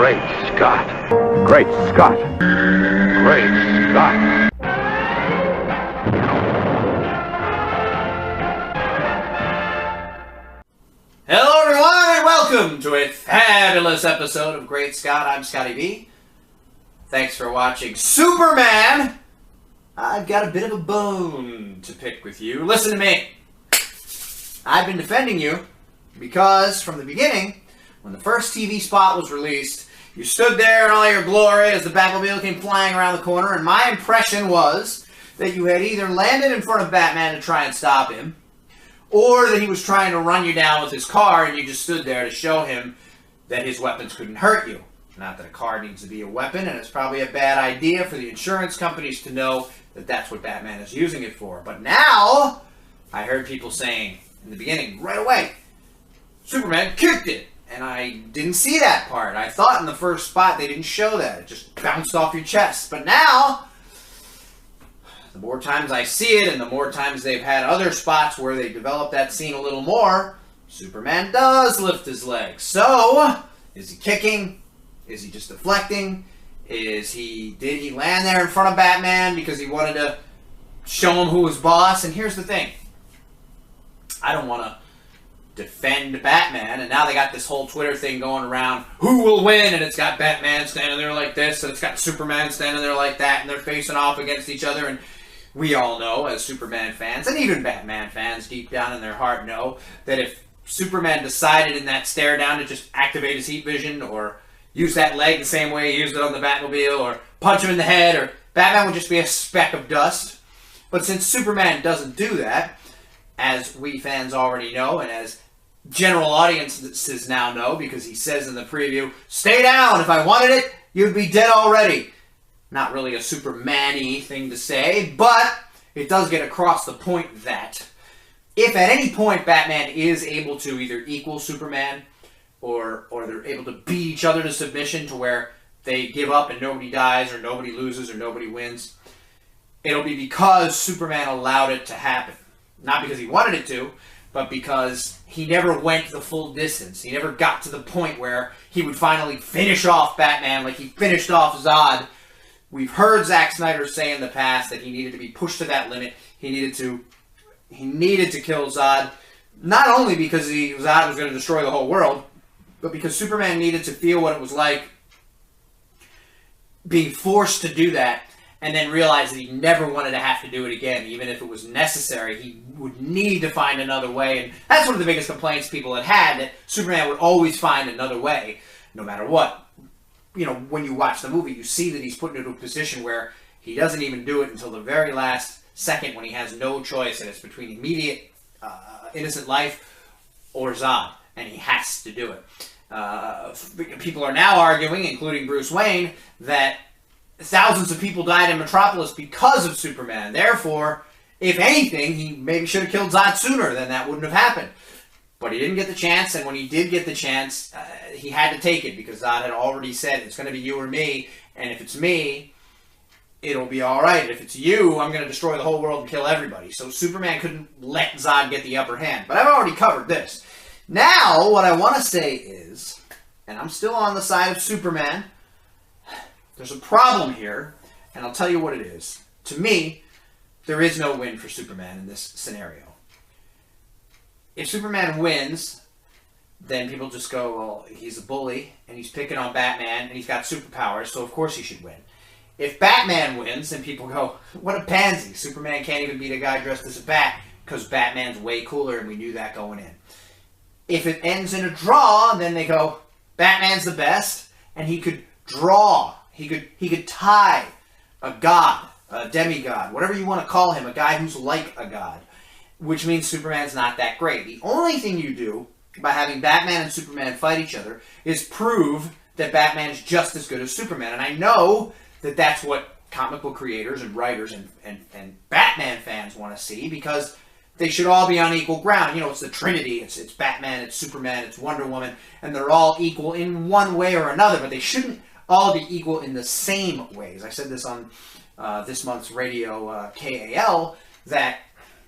Great Scott. Great Scott. Great Scott. Hello everyone and welcome to a fabulous episode of Great Scott. I'm Scotty B. Thanks for watching Superman. I've got a bit of a bone to pick with you. Listen to me. I've been defending you because from the beginning, when the first TV spot was released, you stood there in all your glory as the Batmobile came flying around the corner, and my impression was that you had either landed in front of Batman to try and stop him, or that he was trying to run you down with his car and you just stood there to show him that his weapons couldn't hurt you. Not that a car needs to be a weapon, and it's probably a bad idea for the insurance companies to know that that's what Batman is using it for. But now, I heard people saying in the beginning, right away, Superman kicked it. And I didn't see that part. I thought in the first spot they didn't show that. It just bounced off your chest. But now, the more times I see it and the more times they've had other spots where they develop that scene a little more, Superman does lift his legs. So, is he kicking? Is he just deflecting? Did he land there in front of Batman because he wanted to show him who was boss? And here's the thing. I don't want to defend Batman, and now they got this whole Twitter thing going around, who will win, and it's got Batman standing there like this, and it's got Superman standing there like that, and they're facing off against each other, and we all know, as Superman fans, and even Batman fans deep down in their heart know, that if Superman decided in that stare down to just activate his heat vision, or use that leg the same way he used it on the Batmobile, or punch him in the head, or Batman would just be a speck of dust. But since Superman doesn't do that, as we fans already know, and as general audiences now know, because he says in the preview, stay down, if I wanted it, you'd be dead already. Not really a Superman-y thing to say, but it does get across the point that if at any point Batman is able to either equal Superman, or they're able to beat each other to submission to where they give up and nobody dies, or nobody loses, or nobody wins, it'll be because Superman allowed it to happen. Not because he wanted it to, but because he never went the full distance. He never got to the point where he would finally finish off Batman like he finished off Zod. We've heard Zack Snyder say in the past that he needed to be pushed to that limit. He needed to kill Zod, not only because Zod was going to destroy the whole world, but because Superman needed to feel what it was like being forced to do that, and then realized that he never wanted to have to do it again. Even if it was necessary, he would need to find another way. And that's one of the biggest complaints people had, that Superman would always find another way, no matter what. You know, when you watch the movie, you see that he's put into a position where he doesn't even do it until the very last second when he has no choice, and it's between immediate innocent life or Zod, and he has to do it. People are now arguing, including Bruce Wayne, that thousands of people died in Metropolis because of Superman. Therefore, if anything, he maybe should have killed Zod sooner, then that wouldn't have happened. But he didn't get the chance, and when he did get the chance, he had to take it because Zod had already said, it's going to be you or me, and if it's me, it'll be alright. If it's you, I'm going to destroy the whole world and kill everybody. So Superman couldn't let Zod get the upper hand. But I've already covered this. Now, what I want to say is, and I'm still on the side of Superman, there's a problem here, and I'll tell you what it is. To me, there is no win for Superman in this scenario. If Superman wins, then people just go, well, he's a bully, and he's picking on Batman, and he's got superpowers, so of course he should win. If Batman wins, then people go, what a pansy. Superman can't even beat a guy dressed as a bat, because Batman's way cooler, and we knew that going in. If it ends in a draw, then they go, Batman's the best, and he could draw. He could tie a god, a demigod, whatever you want to call him, a guy who's like a god, which means Superman's not that great. The only thing you do by having Batman and Superman fight each other is prove that Batman's just as good as Superman. And I know that that's what comic book creators and writers and Batman fans want to see, because they should all be on equal ground. You know, it's the Trinity. It's Batman, it's Superman, it's Wonder Woman, and they're all equal in one way or another, but they shouldn't all be equal in the same ways. I said this on this month's radio KAL, that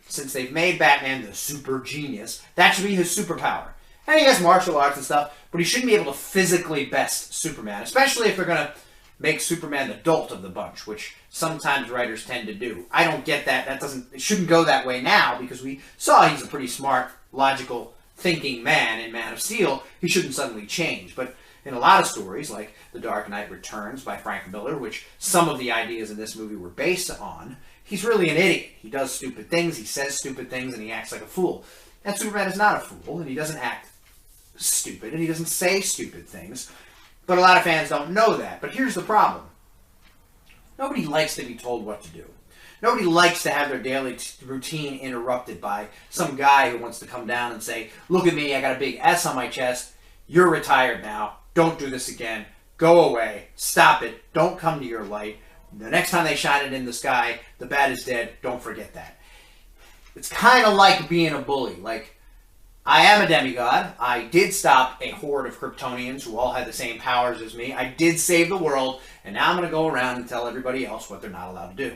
since they've made Batman the super genius, that should be his superpower. And he has martial arts and stuff, but he shouldn't be able to physically best Superman, especially if they're going to make Superman the dolt of the bunch, which sometimes writers tend to do. I don't get that. It shouldn't go that way now, because we saw he's a pretty smart, logical, thinking man in Man of Steel. He shouldn't suddenly change. But in a lot of stories, like The Dark Knight Returns by Frank Miller, which some of the ideas in this movie were based on, he's really an idiot. He does stupid things, he says stupid things, and he acts like a fool. And Superman is not a fool, and he doesn't act stupid, and he doesn't say stupid things. But a lot of fans don't know that. But here's the problem. Nobody likes to be told what to do. Nobody likes to have their daily routine interrupted by some guy who wants to come down and say, look at me, I got a big S on my chest, you're retired now, don't do this again, go away, stop it, don't come to your light. The next time they shine it in the sky, the bat is dead, don't forget that. It's kind of like being a bully. Like, I am a demigod. I did stop a horde of Kryptonians who all had the same powers as me. I did save the world, and now I'm going to go around and tell everybody else what they're not allowed to do.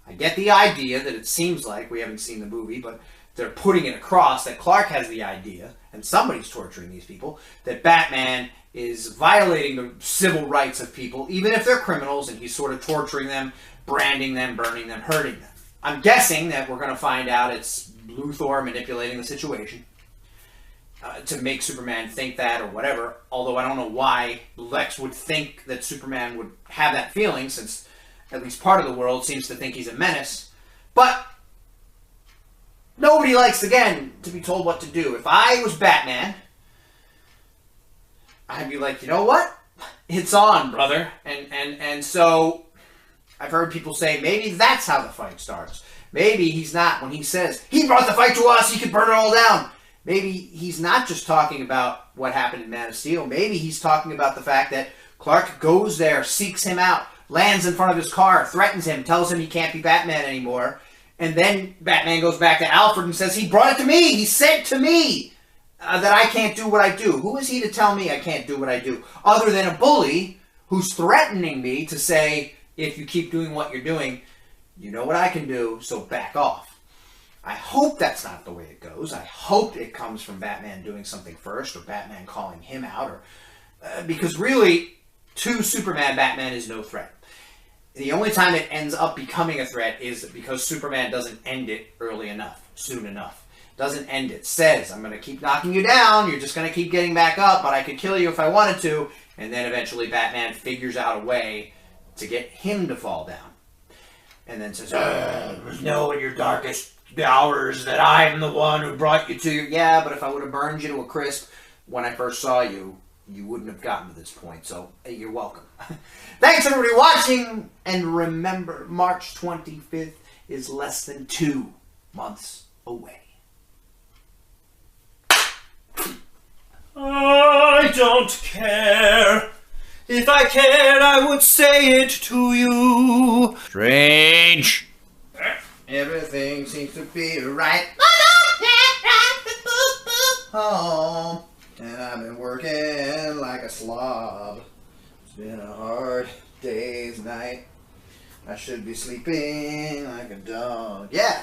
I get the idea that it seems like, we haven't seen the movie, but they're putting it across that Clark has the idea, and somebody's torturing these people, that Batman is violating the civil rights of people, even if they're criminals, and he's sort of torturing them, branding them, burning them, hurting them. I'm guessing that we're going to find out it's Luthor manipulating the situation to make Superman think that or whatever, although I don't know why Lex would think that Superman would have that feeling, since at least part of the world seems to think he's a menace. But nobody likes, again, to be told what to do. If I was Batman, I'd be like, you know what? It's on, brother. And so I've heard people say maybe that's how the fight starts. Maybe he's not, when he says, he brought the fight to us, he could burn it all down. Maybe he's not just talking about what happened in Man of Steel. Maybe he's talking about the fact that Clark goes there, seeks him out, lands in front of his car, threatens him, tells him he can't be Batman anymore. And then Batman goes back to Alfred and says, he brought it to me, he said to me that I can't do what I do. Who is he to tell me I can't do what I do? Other than a bully who's threatening me to say, if you keep doing what you're doing, you know what I can do, so back off. I hope that's not the way it goes. I hope it comes from Batman doing something first, or Batman calling him out, or because really, to Superman, Batman is no threat. The only time it ends up becoming a threat is because Superman doesn't end it early enough, soon enough. Doesn't end it. Says, I'm going to keep knocking you down, you're just going to keep getting back up, but I could kill you if I wanted to, and then eventually Batman figures out a way to get him to fall down. And then says, know in your darkest hours that I'm the one who brought you to your... Yeah, but if I would have burned you to a crisp when I first saw you, you wouldn't have gotten to this point. So, you're welcome. Thanks, everybody, watching. And remember, March 25th is less than 2 months away. I don't care. If I cared, I would say it to you. Strange. Everything seems to be right. Home. And I've been working like a slob. It's been a hard day's night. I should be sleeping like a dog. Yeah.